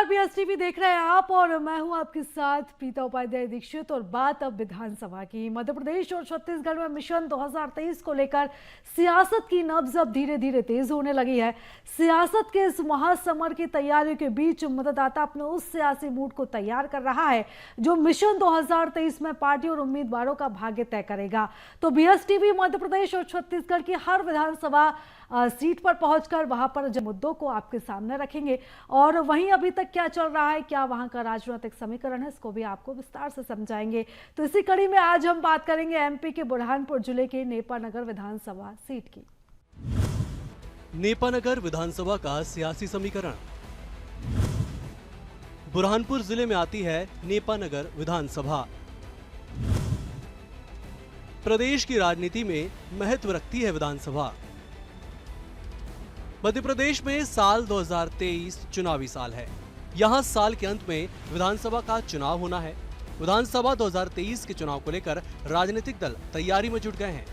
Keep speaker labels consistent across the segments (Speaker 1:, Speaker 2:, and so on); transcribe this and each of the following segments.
Speaker 1: नमस्कार, बीएसटीवी देख रहे हैं आप और मैं हूं आपके साथ प्रीता उपाध्याय दीक्षित। और बात अब विधानसभा की। मध्य प्रदेश और छत्तीसगढ़ में मिशन 2023 को लेकर सियासत की नब्ज अब धीरे धीरे तेज होने लगी है। सियासत के इस महासमर की तैयारियों के बीच मतदाता अपने उस सियासी मूड को तैयार कर रहा है जो मिशन 2023 में पार्टी और उम्मीदवारों का भाग्य तय करेगा। तो बीएसटीवी मध्य प्रदेश और छत्तीसगढ़ की हर विधानसभा सीट पर पहुंचकर वहां पर जो मुद्दों को आपके सामने रखेंगे और वहीं अभी तक क्या चल रहा है, क्या वहां का राजनीतिक समीकरण है, इसको भी आपको विस्तार से समझाएंगे। तो इसी कड़ी में आज हम बात करेंगे एमपी के बुरहानपुर जिले के नेपानगर विधानसभा सीट की।
Speaker 2: नेपानगर विधानसभा का सियासी समीकरण। बुरहानपुर जिले में आती है नेपानगर विधानसभा। प्रदेश की राजनीति में महत्व रखती है विधानसभा। मध्य प्रदेश में साल 2023 चुनावी साल है। यहां साल के अंत में विधानसभा का चुनाव होना है। विधानसभा 2023 के चुनाव को लेकर राजनीतिक दल तैयारी में जुट गए हैं।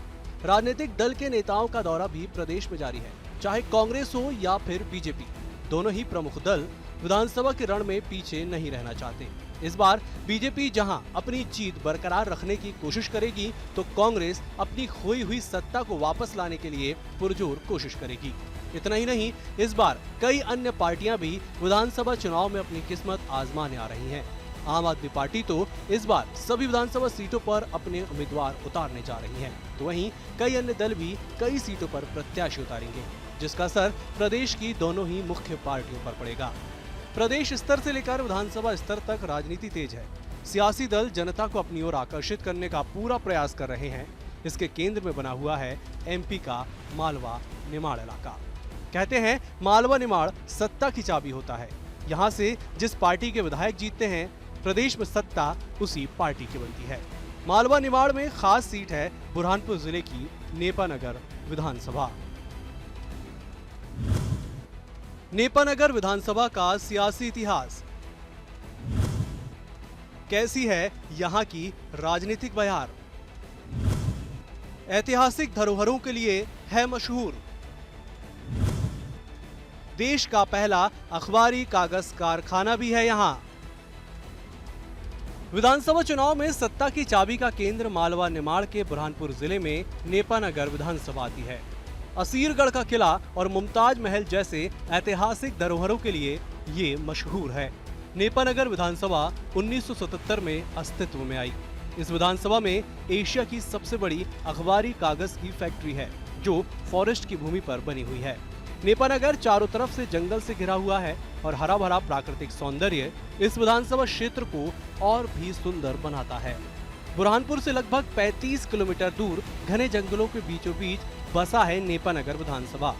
Speaker 2: राजनीतिक दल के नेताओं का दौरा भी प्रदेश में जारी है। चाहे कांग्रेस हो या फिर बीजेपी, दोनों ही प्रमुख दल विधानसभा के रण में पीछे नहीं रहना चाहते। इस बार बीजेपी जहां अपनी जीत बरकरार रखने की कोशिश करेगी, तो कांग्रेस अपनी खोई हुई सत्ता को वापस लाने के लिए पुरजोर कोशिश करेगी। इतना ही नहीं, इस बार कई अन्य पार्टियां भी विधानसभा चुनाव में अपनी किस्मत आजमाने आ रही हैं। आम आदमी पार्टी तो इस बार सभी विधानसभा सीटों पर अपने उम्मीदवार उतारने जा रही है, तो वहीं कई अन्य दल भी कई सीटों पर प्रत्याशी उतारेंगे, जिसका असर प्रदेश की दोनों ही मुख्य पार्टियों पर पड़ेगा। प्रदेश स्तर से लेकर विधानसभा स्तर तक राजनीति तेज है। सियासी दल जनता को अपनी ओर आकर्षित करने का पूरा प्रयास कर रहे हैं। इसके केंद्र में बना हुआ है एमपी का मालवा निमाड़ इलाका। कहते हैं मालवा निमाड़ सत्ता की चाबी होता है। यहाँ से जिस पार्टी के विधायक जीतते हैं, प्रदेश में सत्ता उसी पार्टी की बनती है। मालवा निमाड़ में खास सीट है बुरहानपुर जिले की नेपानगर विधानसभा। नेपानगर विधानसभा का सियासी इतिहास। कैसी है यहाँ की राजनीतिक बयार। ऐतिहासिक धरोहरों के लिए है मशहूर। देश का पहला अखबारी कागज कारखाना भी है यहाँ। विधानसभा चुनाव में सत्ता की चाबी का केंद्र मालवा निमाड़ के बुरहानपुर जिले में नेपानगर विधानसभा आती है। असीरगढ़ का किला और मुमताज महल जैसे ऐतिहासिक धरोहरों के लिए ये मशहूर है। नेपानगर विधानसभा 1977 में अस्तित्व में आई। इस विधानसभा में एशिया की सबसे बड़ी अखबारी कागज की फैक्ट्री है, जो फॉरेस्ट की भूमि पर बनी हुई है। नेपानगर चारों तरफ से जंगल से घिरा हुआ है और हरा भरा प्राकृतिक सौंदर्य इस विधानसभा क्षेत्र को और भी सुंदर बनाता है। बुरहानपुर से लगभग 35 किलोमीटर दूर घने जंगलों के बीचों बीच बसा है नेपानगर विधानसभा।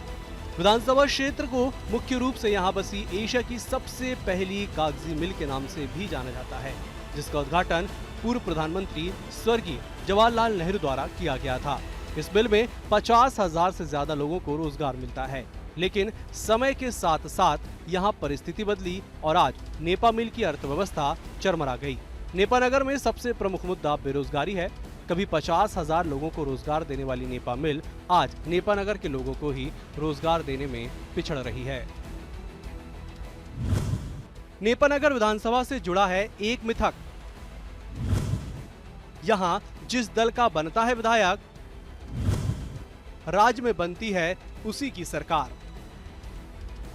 Speaker 2: विधानसभा क्षेत्र को मुख्य रूप से यहाँ बसी एशिया की सबसे पहली कागजी मिल के नाम से भी जाना जाता है, जिसका उद्घाटन पूर्व प्रधानमंत्री स्वर्गीय जवाहरलाल नेहरू द्वारा किया गया था। इस मिल में 50,000 से ज्यादा लोगों को रोजगार मिलता है, लेकिन समय के साथ साथ यहाँ परिस्थिति बदली और आज नेपा मिल की अर्थव्यवस्था चरमरा गई। नेपानगर में सबसे प्रमुख मुद्दा बेरोजगारी है। कभी 50,000 लोगों को रोजगार देने वाली नेपा मिल आज नेपानगर के लोगों को ही रोजगार देने में पिछड़ रही है। नेपानगर विधानसभा से जुड़ा है एक मिथक। यहाँ जिस दल का बनता है विधायक, राज्य में बनती है उसी की सरकार।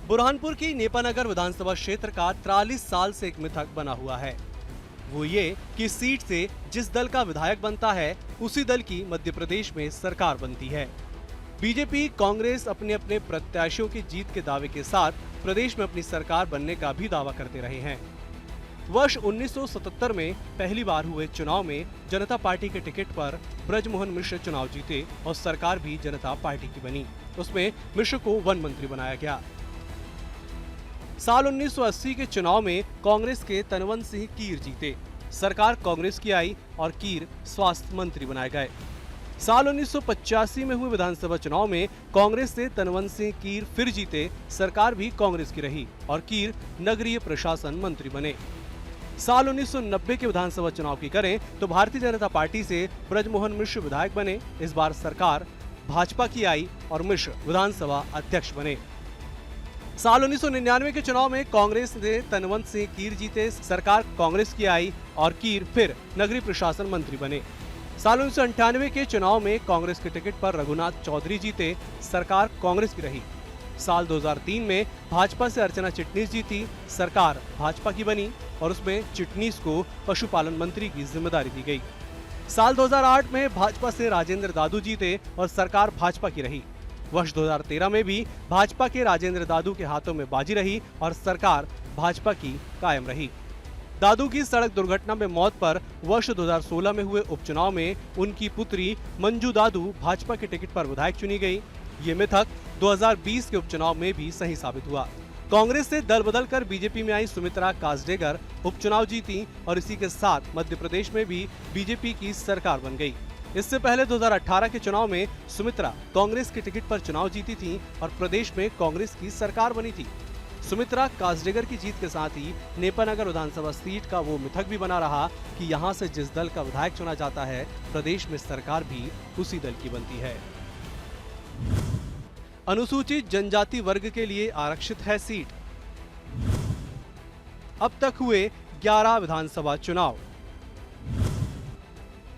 Speaker 2: बुरहानपुर की नेपानगर विधानसभा क्षेत्र का 43 साल से एक मिथक बना हुआ है। वो ये कि सीट से जिस दल का विधायक बनता है, उसी दल की मध्य प्रदेश में सरकार बनती है। बीजेपी, कांग्रेस अपने अपने प्रत्याशियों की जीत के दावे के साथ प्रदेश में अपनी सरकार बनने का भी दावा करते रहे हैं। वर्ष 1977 में पहली बार हुए चुनाव में जनता पार्टी के टिकट पर ब्रजमोहन मिश्र चुनाव जीते और सरकार भी जनता पार्टी की बनी। उसमें मिश्र को वन मंत्री बनाया गया। साल 1980 के चुनाव में कांग्रेस के तनवंत सिंह कीर जीते। सरकार कांग्रेस की आई और कीर स्वास्थ्य मंत्री बनाए गए। साल 1985 में हुए विधानसभा चुनाव में कांग्रेस से तनवंत सिंह कीर फिर जीते। सरकार भी कांग्रेस की रही और कीर नगरीय प्रशासन मंत्री बने। साल 1990 के विधानसभा चुनाव की करें तो भारतीय जनता पार्टी से ब्रजमोहन मिश्र विधायक बने। इस बार सरकार भाजपा की आई और मिश्र विधानसभा अध्यक्ष बने। साल 1999 के चुनाव में कांग्रेस ने तनवंत सिंह कीर जीते, सरकार कांग्रेस की आई और कीर फिर नगरीय प्रशासन मंत्री बने। साल 1998 के चुनाव में कांग्रेस के टिकट पर रघुनाथ चौधरी जीते, सरकार कांग्रेस की रही। साल 2003 में भाजपा से अर्चना चिटनीस जीती, सरकार भाजपा की बनी और उसमें चिटनीस को पशुपालन मंत्री की जिम्मेदारी दी गई। साल 2008 में भाजपा से राजेंद्र दादू जीते और सरकार भाजपा की रही। वर्ष 2013 में भी भाजपा के राजेंद्र दादू के हाथों में बाजी रही और सरकार भाजपा की कायम रही। दादू की सड़क दुर्घटना में मौत पर वर्ष 2016 में हुए उपचुनाव में उनकी पुत्री मंजू दादू भाजपा के टिकट पर विधायक चुनी गई। ये मिथक 2020 के उपचुनाव में भी सही साबित हुआ। कांग्रेस से दल बदल कर बीजेपी में आई सुमित्रा काजडेगर उपचुनाव जीती और इसी के साथ मध्य प्रदेश में भी बीजेपी की सरकार बन गई। इससे पहले 2018 के चुनाव में सुमित्रा कांग्रेस के टिकट पर चुनाव जीती थी और प्रदेश में कांग्रेस की सरकार बनी थी। सुमित्रा काजडेगर की जीत के साथ ही नेपानगर विधानसभा सीट का वो मिथक भी बना रहा कि यहां से जिस दल का विधायक चुना जाता है, प्रदेश में सरकार भी उसी दल की बनती है। अनुसूचित जनजाति वर्ग के लिए आरक्षित है सीट। अब तक हुए 11 विधानसभा चुनाव।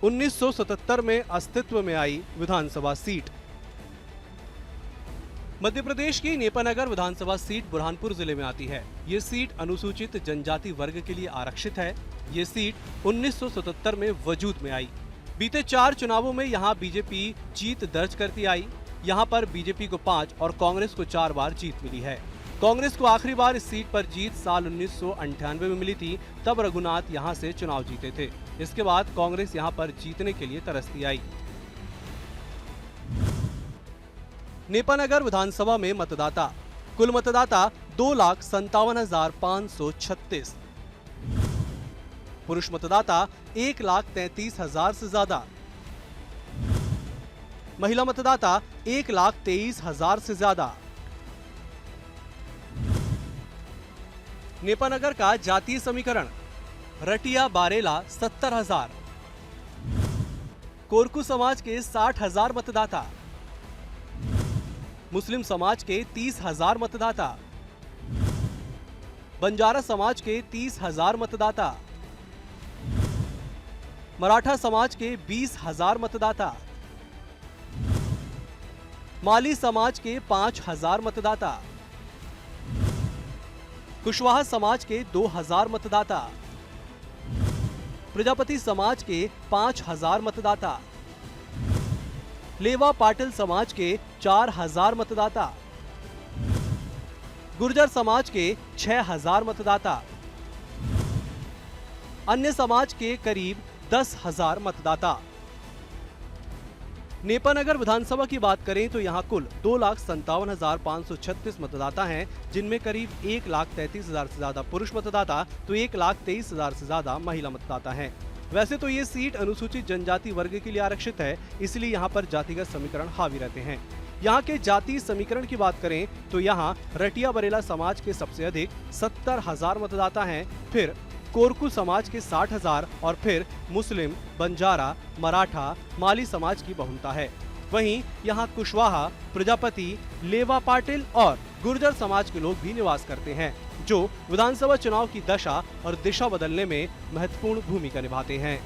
Speaker 2: 1977 में अस्तित्व में आई विधानसभा सीट। मध्य प्रदेश की नेपानगर विधानसभा सीट बुरहानपुर जिले में आती है। ये सीट अनुसूचित जनजाति वर्ग के लिए आरक्षित है। ये सीट 1977 में वजूद में आई। बीते 4 चुनावों में यहाँ बीजेपी जीत दर्ज करती आई। यहाँ पर बीजेपी को 5 और कांग्रेस को 4 बार जीत मिली है। कांग्रेस को आखिरी बार इस सीट पर जीत साल 1998 में मिली थी, तब रघुनाथ यहाँ से चुनाव जीते थे। इसके बाद कांग्रेस यहाँ पर जीतने के लिए तरसती आई। नेपानगर विधानसभा में मतदाता, कुल मतदाता 2,57,536, पुरुष मतदाता 1,33,000 से ज्यादा, महिला मतदाता 1,23,000 से ज्यादा। नेपानगर का जातीय समीकरण, रटिया बारेला 70,000, कोरकू समाज के 60,000 मतदाता, मुस्लिम समाज के 30,000 मतदाता, बंजारा समाज के 30,000 मतदाता, मराठा समाज के 20,000 मतदाता, माली समाज के 5,000 मतदाता, कुशवाहा समाज के 2,000 मतदाता, प्रजापति समाज के 5,000 मतदाता, लेवा पाटिल समाज के 4,000 मतदाता, गुर्जर समाज के 6,000 मतदाता, अन्य समाज के करीब 10,000 मतदाता। नेपानगर विधानसभा की बात करें तो यहाँ कुल 2,57,536 मतदाता हैं, जिनमें करीब 1,33,000 से ज्यादा पुरुष मतदाता तो 1,23,000 से ज्यादा महिला मतदाता हैं। वैसे तो ये सीट अनुसूचित जनजाति वर्ग के लिए आरक्षित है, इसलिए यहाँ पर जातिगत समीकरण हावी रहते हैं। यहाँ के जाति समीकरण की बात करें तो यहाँ रटिया बरेला समाज के सबसे अधिक 70,000 मतदाता हैं, फिर कोरकू समाज के 60,000 और फिर मुस्लिम, बंजारा, मराठा, माली समाज की बहुलता है। वहीं यहाँ कुशवाहा, प्रजापति, लेवा पाटिल और गुर्जर समाज के लोग भी निवास करते हैं, जो विधानसभा चुनाव की दशा और दिशा बदलने में महत्वपूर्ण भूमिका निभाते हैं।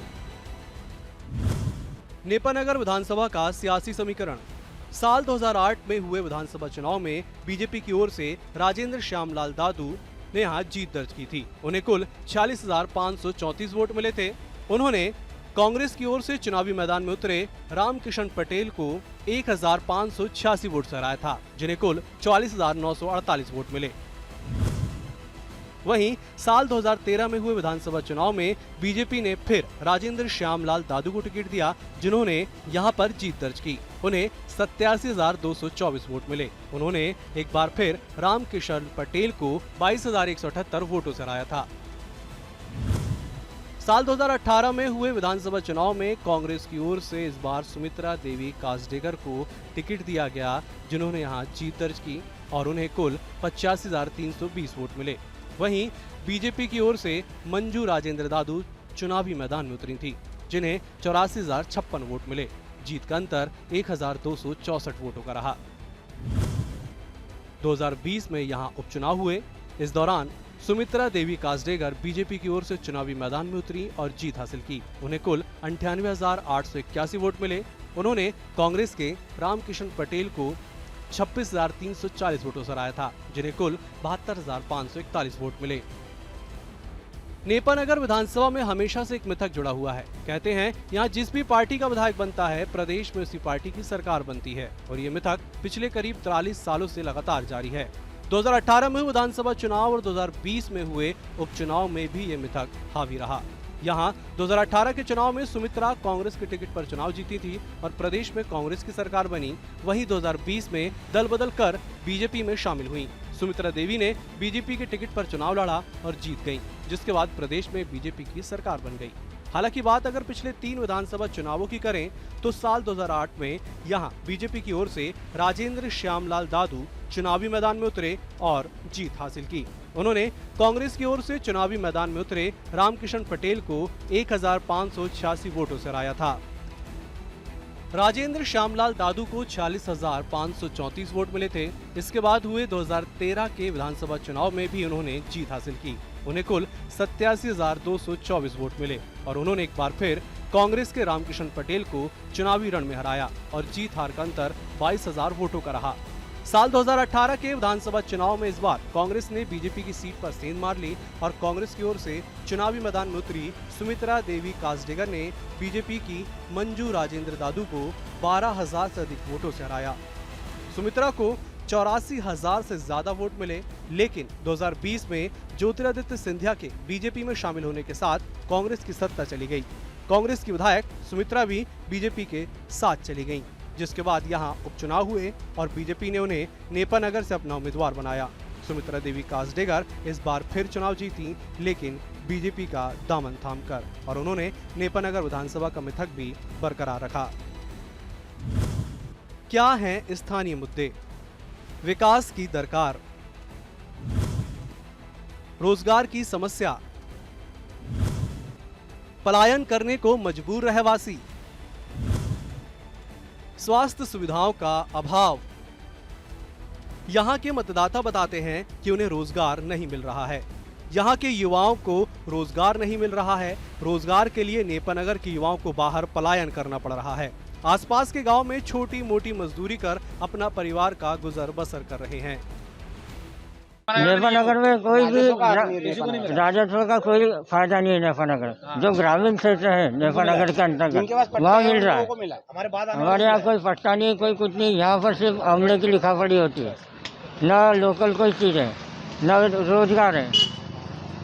Speaker 2: नेपानगर विधानसभा का सियासी समीकरण, साल 2008 में हुए विधानसभा चुनाव में बीजेपी की ओर से राजेंद्र श्यामलाल दादू ने यहाँ जीत दर्ज की थी। उन्हें कुल 46,534 वोट मिले थे। उन्होंने कांग्रेस की ओर से चुनावी मैदान में उतरे रामकिशन पटेल को 1,586 वोट से हराया था, जिन्हें कुल 44,948 वोट मिले। वहीं साल 2013 में हुए विधानसभा चुनाव में बीजेपी ने फिर राजेंद्र श्यामलाल दादू को टिकट दिया, जिन्होंने यहां पर जीत दर्ज की। उन्हें 87,224 वोट मिले। उन्होंने एक बार फिर रामकिशन पटेल को 22,178 वोटों से हराया था। साल 2018 में हुए विधानसभा चुनाव में कांग्रेस की ओर से इस बार सुमित्रा देवी काजडेगर को टिकट दिया गया, जिन्होंने यहां जीत दर्ज की और उन्हें कुल 85,320 वोट मिले। वहीं बीजेपी की ओर से मंजू राजेंद्र दादू चुनावी मैदान में उतरी थी, जिन्हें 84,056 वोट मिले। जीत का अंतर 1,264 वोटों का रहा। 2020 में यहां उपचुनाव हुए। इस दौरान सुमित्रा देवी कासडेगर बीजेपी की ओर से चुनावी मैदान में उतरी और जीत हासिल की। उन्हें कुल 98,881 वोट मिले। उन्होंने कांग्रेस के रामकिशन पटेल को 26,340 वोटों से हराया था, जिन्हें कुल 72,541 वोट मिले। नेपानगर विधानसभा में हमेशा से एक मिथक जुड़ा हुआ है। कहते हैं यहाँ जिस भी पार्टी का विधायक बनता है, प्रदेश में उसी पार्टी की सरकार बनती है, और ये मिथक पिछले करीब 43 सालों से लगातार जारी है। 2018 में विधानसभा चुनाव और 2020 में हुए उपचुनाव में भी ये मिथक हावी रहा। यहाँ 2018 के चुनाव में सुमित्रा कांग्रेस के टिकट पर चुनाव जीती थी और प्रदेश में कांग्रेस की सरकार बनी। वहीं 2020 में दल बदल कर बीजेपी में शामिल हुई। सुमित्रा देवी ने बीजेपी के टिकट पर चुनाव लड़ा और जीत गईं, जिसके बाद प्रदेश में बीजेपी की सरकार बन गई। हालांकि बात अगर पिछले 3 विधानसभा चुनावों की करें तो साल 2008 में यहां बीजेपी की ओर से राजेंद्र श्यामलाल दादू चुनावी मैदान में उतरे और जीत हासिल की। उन्होंने कांग्रेस की ओर से चुनावी मैदान में उतरे रामकिशन पटेल को 1,586 वोटों से हराया था। राजेंद्र श्यामलाल दादू को 46,534 वोट मिले थे। इसके बाद हुए 2013 के विधानसभा चुनाव में भी उन्होंने जीत हासिल की। उन्हें कुल 87,224 वोट मिले और उन्होंने एक बार फिर कांग्रेस के रामकिशन पटेल को चुनावी रण में हराया और जीत हार का अंतर 22,000 वोटों का रहा। साल 2018 के विधानसभा चुनाव में इस बार कांग्रेस ने बीजेपी की सीट पर सेंध मार ली और कांग्रेस की ओर से चुनावी मैदान में उतरी सुमित्रा देवी कासडेगर ने बीजेपी की मंजू राजेंद्र दादू को 12,000 से अधिक वोटों से हराया। सुमित्रा को 84,000 से ज्यादा वोट मिले, लेकिन 2020 में ज्योतिरादित्य सिंधिया के बीजेपी में शामिल होने के साथ कांग्रेस की सत्ता चली गई। कांग्रेस की विधायक सुमित्रा भी बीजेपी के साथ चली गईं, जिसके बाद यहां उपचुनाव हुए और बीजेपी ने उन्हें नेपानगर से अपना उम्मीदवार बनाया। सुमित्रा देवी कासडेगर इस बार फिर चुनाव जीती, लेकिन बीजेपी का दामन थामकर, और उन्होंने नेपानगर विधानसभा का मिथक भी बरकरार रखा। क्या हैं स्थानीय मुद्दे? विकास की दरकार, रोजगार की समस्या, पलायन करने को मजबूर रहवासी, स्वास्थ्य सुविधाओं का अभाव। यहाँ के मतदाता बताते हैं कि उन्हें रोजगार नहीं मिल रहा है। यहाँ के युवाओं को रोजगार नहीं मिल रहा है। रोजगार के लिए नेपानगर के युवाओं को बाहर पलायन करना पड़ रहा है। आसपास के गांव में छोटी मोटी मजदूरी कर अपना परिवार का गुजर बसर कर रहे हैं।
Speaker 3: नेपानगर में कोई भी राजस्व का कोई फायदा नहीं है। नेपानगर जो ग्रामीण क्षेत्र है नेपानगर के अंतर्गत वहाँ मिल रहा है। हमारे यहाँ कोई पट्टा नहीं, कोई कुछ नहीं। यहाँ पर सिर्फ अमले की लिखा पड़ी होती है, न लोकल कोई चीज़ है, न रोजगार है,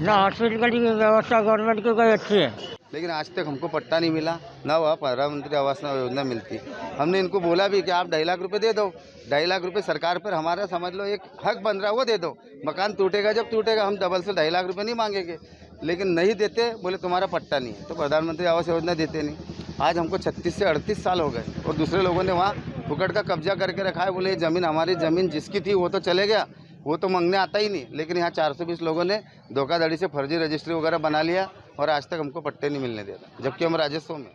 Speaker 3: न हॉस्पिटल की व्यवस्था गवर्नमेंट की कोई अच्छी है।
Speaker 4: लेकिन आज तक हमको पट्टा नहीं मिला, न वह प्रधानमंत्री आवास योजना मिलती। हमने इनको बोला भी कि आप 2.5 लाख रुपए दे दो। 2.5 लाख रुपए सरकार पर हमारा समझ लो एक हक बन रहा है, वो दे दो। मकान टूटेगा जब टूटेगा, हम डबल से 2.5 लाख रुपए नहीं मांगेंगे। लेकिन नहीं देते, बोले तुम्हारा पट्टा नहीं है, तो प्रधानमंत्री आवास योजना देते नहीं। आज हमको 36 से 38 साल हो गए और दूसरे लोगों ने वहाँ फुकट का कब्जा करके रखा है। बोले ये ज़मीन हमारी, ज़मीन जिसकी थी वो तो चले गया, वो तो मांगने आता ही नहीं। लेकिन यहाँ 420 लोगों ने धोखाधड़ी से फर्जी रजिस्ट्री वगैरह बना लिया और आज तक हमको पट्टे नहीं मिलने देता, जबकि हम राजस्व में।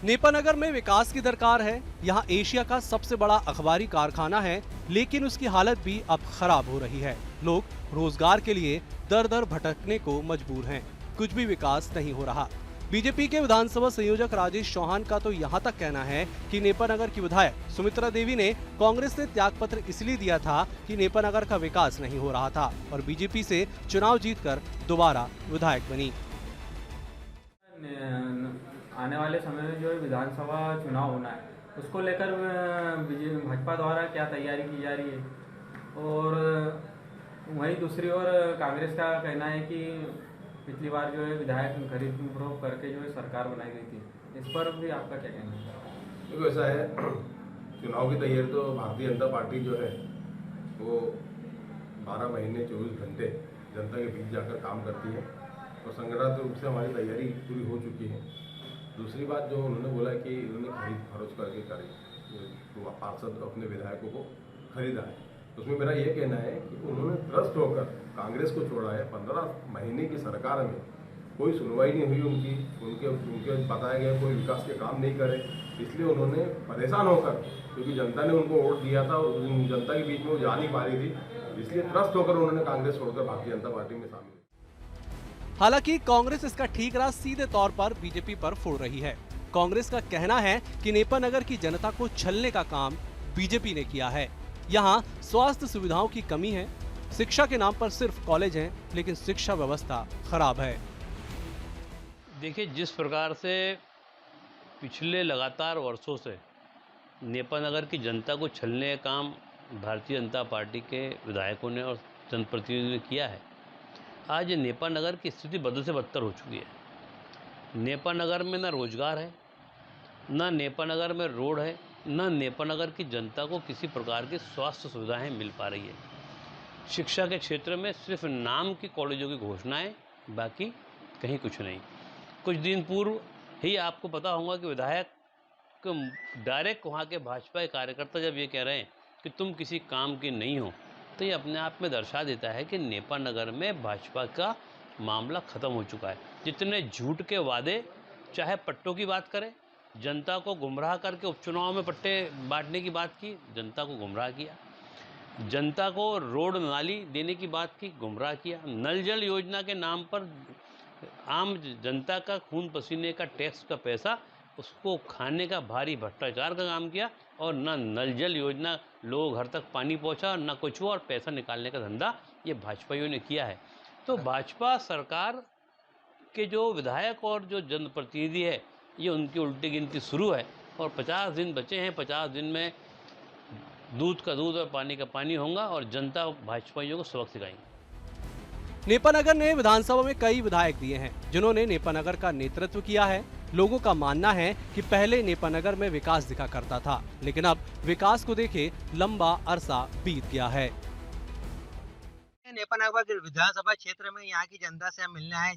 Speaker 2: नेपानगर में विकास की दरकार है। यहाँ एशिया का सबसे बड़ा अखबारी कारखाना है, लेकिन उसकी हालत भी अब खराब हो रही है। लोग रोजगार के लिए दर दर भटकने को मजबूर हैं। कुछ भी विकास नहीं हो रहा। बीजेपी के विधानसभा संयोजक राजेश चौहान का तो यहाँ तक कहना है कि नेपानगर की विधायक सुमित्रा देवी ने कांग्रेस से त्यागपत्र इसलिए दिया था कि नेपानगर का विकास नहीं हो रहा था और बीजेपी से चुनाव जीतकर दोबारा विधायक बनी।
Speaker 5: आने वाले समय में जो विधानसभा चुनाव होना है, उसको लेकर भाजपा द्वारा क्या तैयारी की जा रही है। और वहीं दूसरी ओर कांग्रेस का कहना है कि पिछली बार जो है विधायक खरीद फरोख्त करके जो है सरकार बनाई गई थी। इस पर भी आपका क्या कहना है?
Speaker 6: देखो ऐसा है, चुनाव की तैयारी तो भारतीय जनता पार्टी जो है वो 12 महीने 24 घंटे जनता के बीच जाकर काम करती है और संगठित रूप से हमारी तैयारी पूरी हो चुकी है। दूसरी बात जो उन्होंने बोला कि उन्होंने खरीद फरोख्त करके तो पार्षद अपने विधायकों को खरीदा है, उसमें मेरा ये कहना है कि उन्होंने त्रस्त होकर कांग्रेस को छोड़ा है। 15 महीने की सरकार में कोई सुनवाई नहीं हुई उनके बताया गया कोई विकास के काम नहीं करे, इसलिए उन्होंने परेशान होकर, क्योंकि जनता ने उनको वोट दिया था और उन जनता के बीच में वो जा नहीं पा रही थी, इसलिए त्रस्त होकर उन्होंने कांग्रेस छोड़कर भारतीय जनता पार्टी में शामिल।
Speaker 2: हालांकि कांग्रेस इसका ठीक राह सीधे तौर पर बीजेपी पर फोड़ रही है। कांग्रेस का कहना है कि नेपानगर की जनता को छलने का काम बीजेपी ने किया है। यहाँ स्वास्थ्य सुविधाओं की कमी है, शिक्षा के नाम पर सिर्फ कॉलेज हैं, लेकिन शिक्षा व्यवस्था खराब है।
Speaker 7: देखिए, जिस प्रकार से पिछले लगातार वर्षों से नेपानगर की जनता को छलने का काम भारतीय जनता पार्टी के विधायकों ने और जनप्रतिनिधियों ने किया है, आज नेपानगर की स्थिति बद से बदतर हो चुकी है। नेपानगर में न रोजगार है, न नेपानगर में रोड है, न नेपानगर की जनता को किसी प्रकार की स्वास्थ्य सुविधाएं मिल पा रही है। शिक्षा के क्षेत्र में सिर्फ नाम की कॉलेजों की घोषणाएं, बाकी कहीं कुछ नहीं। कुछ दिन पूर्व ही आपको पता होगा कि विधायक को डायरेक्ट वहाँ के भाजपा के कार्यकर्ता जब ये कह रहे हैं कि तुम किसी काम की नहीं हो, तो ये अपने आप में दर्शा देता है कि नेपानगर में भाजपा का मामला ख़त्म हो चुका है। जितने झूठ के वादे, चाहे पट्टों की बात करें, जनता को गुमराह करके उपचुनाव में पट्टे बांटने की बात की, जनता को गुमराह किया, जनता को रोड नाली देने की बात की, गुमराह किया, नल जल योजना के नाम पर आम जनता का खून पसीने का टैक्स का पैसा उसको खाने का भारी भ्रष्टाचार का काम किया, और न नल जल योजना लोगों घर तक पानी पहुंचा, न कुछ हुआ, और पैसा निकालने का धंधा ये भाजपाइयों ने किया है। तो भाजपा सरकार के जो विधायक और जो जनप्रतिनिधि है, ये उनकी उल्टी गिनती शुरू है, और 50 दिन बचे हैं। 50 दिन में दूध का दूध और पानी का पानी होगा, और जनता भाजपाइयों को सबक सिखाएंगे।
Speaker 2: नेपानगर ने विधानसभा में कई विधायक दिए हैं जिन्होंने नेपानगर का नेतृत्व किया है। लोगों का मानना है कि पहले नेपानगर में विकास दिखा करता था, लेकिन अब विकास को देखे लंबा अरसा बीत गया है।
Speaker 8: नेपानगर विधानसभा क्षेत्र में यहाँ की जनता से हम मिलने आए,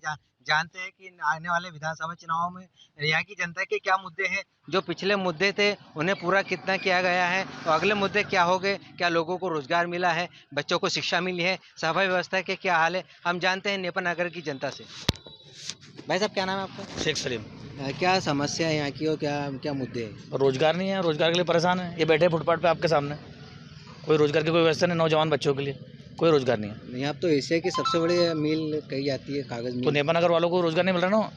Speaker 8: जानते हैं कि आने वाले विधानसभा चुनाव में यहाँ की जनता के क्या मुद्दे हैं, जो पिछले मुद्दे थे उन्हें पूरा कितना किया गया है, और अगले मुद्दे क्या हो गए, क्या लोगों को रोजगार मिला है, बच्चों को शिक्षा मिली है, सफाई व्यवस्था के क्या हाल है, हम जानते हैं नेपानगर की जनता से। भाई साहब, क्या नाम है आपका?
Speaker 9: शेख सलीम।
Speaker 8: क्या समस्या है यहाँ की और क्या मुद्दे हैं?
Speaker 9: रोजगार नहीं है, रोजगार के लिए परेशान है। ये बैठे फुटपाथ पे आपके सामने, कोई रोजगार की कोई व्यवस्था नहीं, नौजवान बच्चों के लिए कोई रोजगार नहीं है।
Speaker 8: यहाँ तो एशिया की सबसे बड़ी मिल कही जाती है, कागज मिल।
Speaker 9: तो नेपानगर वालों को रोजगार नहीं मिल रहा ना,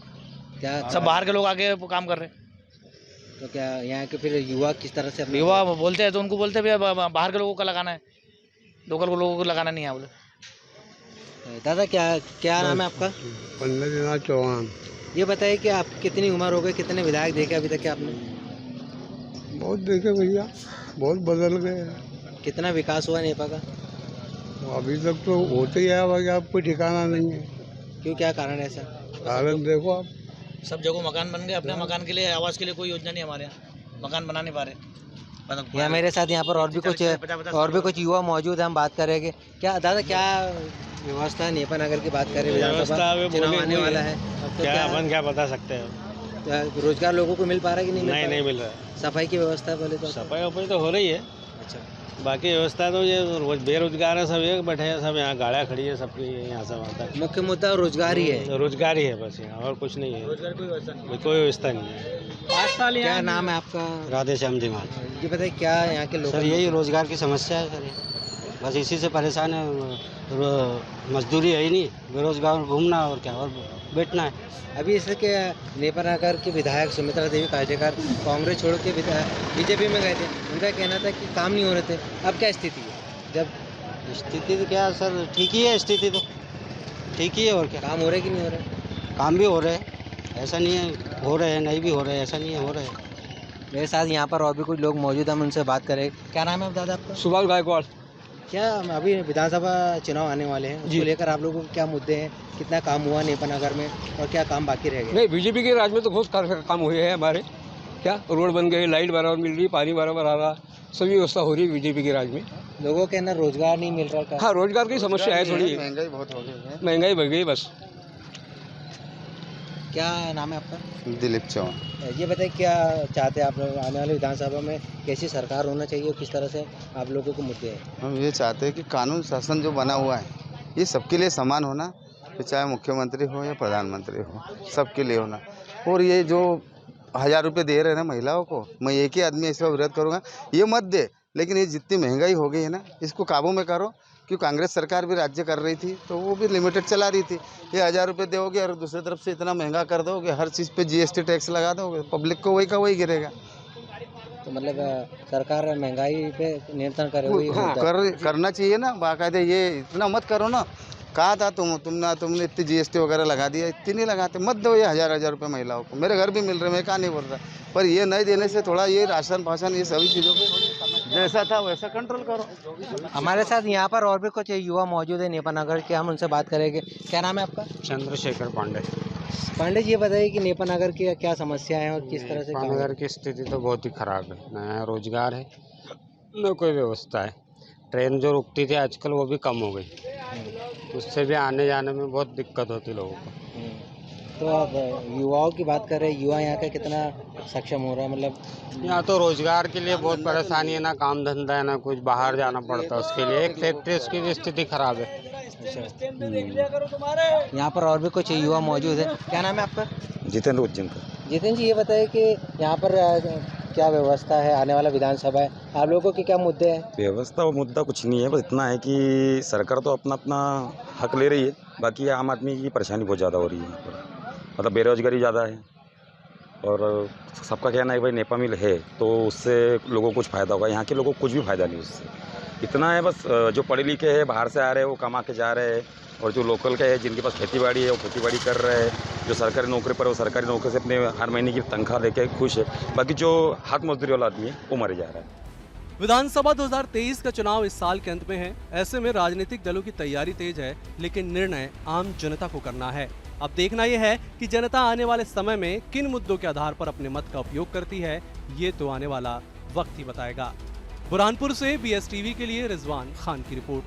Speaker 8: क्या
Speaker 9: सब बाहर के लोग आके काम कर रहे हैं।
Speaker 8: तो क्या यहाँ के फिर युवा किस तरह से?
Speaker 9: युवा बोलते हैं तो उनको बोलते हैं बाहर के लोगों का लगाना है, लोकल लोगों को लगाना नहीं है बोले।
Speaker 8: दादा, क्या नाम है आपका?
Speaker 10: पंद्रह चौहान।
Speaker 8: ये बताइए कि आप कितनी उम्र हो गई, कितने विधायक देखे अभी तक आपने?
Speaker 10: बहुत देखे भैया, बहुत बदल गए।
Speaker 8: कितना विकास हुआ नेपा का?
Speaker 10: अभी तक तो होते ही है भाई, आप कोई ठिकाना नहीं है।
Speaker 8: क्यों, क्या कारण है ऐसा?
Speaker 10: कारण देखो आप,
Speaker 9: सब जगह मकान बन गए, अपने मकान के लिए, आवास के लिए कोई योजना नहीं हमारे यहाँ, मकान बना नहीं पा रहे।
Speaker 8: यहाँ मेरे साथ यहाँ पर और भी कुछ युवा मौजूद है, हम बात करेंगे। क्या दादा, क्या व्यवस्था है नेपानगर की बात करें? विधानसभा चुनाव आने वाला है, तो
Speaker 10: क्या बता सकते हैं?
Speaker 8: रोजगार लोगों को मिल पा रहा है कि नहीं
Speaker 10: मिल रहा है।
Speaker 8: सफाई की व्यवस्था बोले तो?
Speaker 10: सफाई तो हो रही है।
Speaker 8: अच्छा,
Speaker 10: बाकी व्यवस्था तो ये बेरोजगार है, सब एक बैठे हैं, सब यहाँ गाड़ियाँ खड़ी है सबकी, यहाँ सब आता है।
Speaker 8: मुख्य मुद्दा रोजगार ही है।
Speaker 10: रोजगार ही है बस, यहाँ और कुछ नहीं है।
Speaker 9: रोजगार कोई व्यवस्था नहीं,
Speaker 10: कोई व्यवस्था नहीं है।
Speaker 9: 5 साल।
Speaker 8: क्या नाम है आपका?
Speaker 10: राधे श्याम दिमाग।
Speaker 8: ये बताइए, क्या यहाँ के लोग?
Speaker 10: सर यही रोजगार की समस्या है सर, बस इसी से परेशान है। मजदूरी है ही नहीं, बेरोजगार घूमना और क्या, और बैठना है।
Speaker 8: अभी इसके के नेपानगर के विधायक सुमित्रा देवी काटेकर कांग्रेस छोड़ के बीजेपी में गए थे, उनका कहना था कि काम नहीं हो रहे थे। अब क्या स्थिति है? जब
Speaker 10: स्थिति तो क्या सर, ठीक ही है, स्थिति तो ठीक ही है, और क्या।
Speaker 8: काम हो रहे कि नहीं हो रहे?
Speaker 10: काम भी हो रहे हैं, ऐसा नहीं है हो रहे हैं, नहीं भी हो रहे हैं, ऐसा नहीं है हो रहे हैं।
Speaker 8: मेरे साथ यहाँ पर और भी कुछ लोग मौजूद हैं, हम उनसे बात करें। क्या नाम है दादा आपका?
Speaker 10: सुभाष गायकवाड़।
Speaker 8: क्या अभी विधानसभा चुनाव आने वाले हैं, उसको लेकर आप लोगों को क्या मुद्दे हैं? कितना काम हुआ नेपानगर में और क्या काम बाकी रह गए?
Speaker 10: नहीं, बीजेपी के राज में तो बहुत काम हुए हैं हमारे। क्या रोड बन गए, लाइट बराबर मिल रही, पानी बराबर आ रहा, सभी व्यवस्था हो रही है बीजेपी के राज में।
Speaker 8: लोगों के अंदर रोजगार नहीं मिल रहा?
Speaker 10: हाँ, रोजगार की समस्या है थोड़ी,
Speaker 4: महंगाई बहुत हो गई है।
Speaker 10: महंगाई बढ़ गई बस।
Speaker 8: क्या नाम है आपका?
Speaker 4: दिलीप चौहान।
Speaker 8: ये बताइए, क्या चाहते हैं आप लोग आने वाले विधानसभा में, कैसी सरकार होना चाहिए और किस तरह से आप लोगों को मुद्दे हैं?
Speaker 4: हम ये चाहते हैं कि कानून शासन जो बना हुआ है ये सबके लिए समान होना फिर चाहे मुख्यमंत्री हो या प्रधानमंत्री हो, सबके लिए होना। और ये जो 1000 रुपये दे रहे हैं ना महिलाओं को, मैं एक ही आदमी इसका विरोध करूँगा, ये मत दे, लेकिन ये जितनी महंगाई हो गई है ना, इसको काबू में करो। क्यों कांग्रेस सरकार भी राज्य कर रही थी तो वो भी लिमिटेड चला रही थी। ये 1000 रुपये दोगे और दूसरी तरफ से इतना महंगा कर दोगे, हर चीज़ पे GST टैक्स लगा दोगे, पब्लिक को वही का वही गिरेगा।
Speaker 8: तो मतलब सरकार महंगाई पे नियंत्रण करे हुई
Speaker 4: हाँ, करना चाहिए ना बाकायदे। ये इतना मत करो ना, कहा था तुमने इतनी GST वगैरह लगा दिया, इतनी नहीं लगाते, मत दो ये 1000 रुपये महिलाओं को। मेरे घर भी मिल रहे, मैं कहाँ नहीं बोल रहा, पर ये नहीं देने से थोड़ा ये राशन फाशन ये सभी चीज़ों को जैसा था वैसा कंट्रोल करो।
Speaker 8: हमारे साथ यहाँ पर और भी कुछ युवा मौजूद है नेपानगर के, हम उनसे बात करेंगे। क्या नाम है आपका?
Speaker 10: चंद्रशेखर पांडे।
Speaker 8: पांडे जी, ये बताइए कि नेपानगर की क्या समस्या है और किस तरह से
Speaker 10: नेपानगर की स्थिति तो बहुत ही खराब है, न रोजगार है न कोई व्यवस्था है। ट्रेन जो रुकती थी आजकल वो भी कम हो गई, उससे भी आने जाने में बहुत दिक्कत होती लोगों को।
Speaker 8: तो आप युवाओं की बात कर रहे हैं, युवा यहाँ का कितना सक्षम हो रहा है? मतलब
Speaker 10: यहाँ तो रोजगार के लिए बहुत परेशानी है, ना काम धंधा है ना कुछ, बाहर जाना पड़ता है उसके लिए। एक फैक्ट्री, उसकी भी स्थिति खराब है।
Speaker 8: यहाँ पर और भी कुछ युवा मौजूद है। क्या नाम है आपका?
Speaker 11: जितेंद्र उज्जैनकर।
Speaker 8: जितेंद्र जी, ये बताइए कि यहाँ पर क्या व्यवस्था है, आने वाला विधानसभा है, आप लोगों के क्या मुद्दे हैं?
Speaker 11: व्यवस्था और मुद्दा कुछ नहीं है, बस इतना है कि सरकार तो अपना अपना हक ले रही है, बाकी आम आदमी की परेशानी बहुत ज़्यादा हो रही है। मतलब बेरोजगारी ज़्यादा है और सबका कहना है भाई नेपा मिल है तो उससे लोगों को कुछ फ़ायदा होगा, यहाँ के लोगों को कुछ भी फ़ायदा नहीं उससे। इतना है बस, जो पढ़े लिखे हैं बाहर से आ रहे हैं वो कमा के जा रहे हैं, और जो लोकल के हैं जिनके पास खेती बाड़ी है वो खेती बाड़ी कर रहे हैं, जो सरकारी नौकरी पर है वो सरकारी नौकरी से अपने हर महीने की तनख्वाह लेके खुश है, बाकी जो हाथ मजदूरी वाला आदमी है वो मरे जा रहा है।
Speaker 2: विधानसभा 2023 का चुनाव इस साल के अंत में है। ऐसे में राजनीतिक दलों की तैयारी तेज है, लेकिन निर्णय आम जनता को करना है। अब देखना यह है कि जनता आने वाले समय में किन मुद्दों के आधार पर अपने मत का उपयोग करती है, ये तो आने वाला वक्त ही बताएगा। बुरहानपुर से BSTV के लिए रिजवान खान की रिपोर्ट।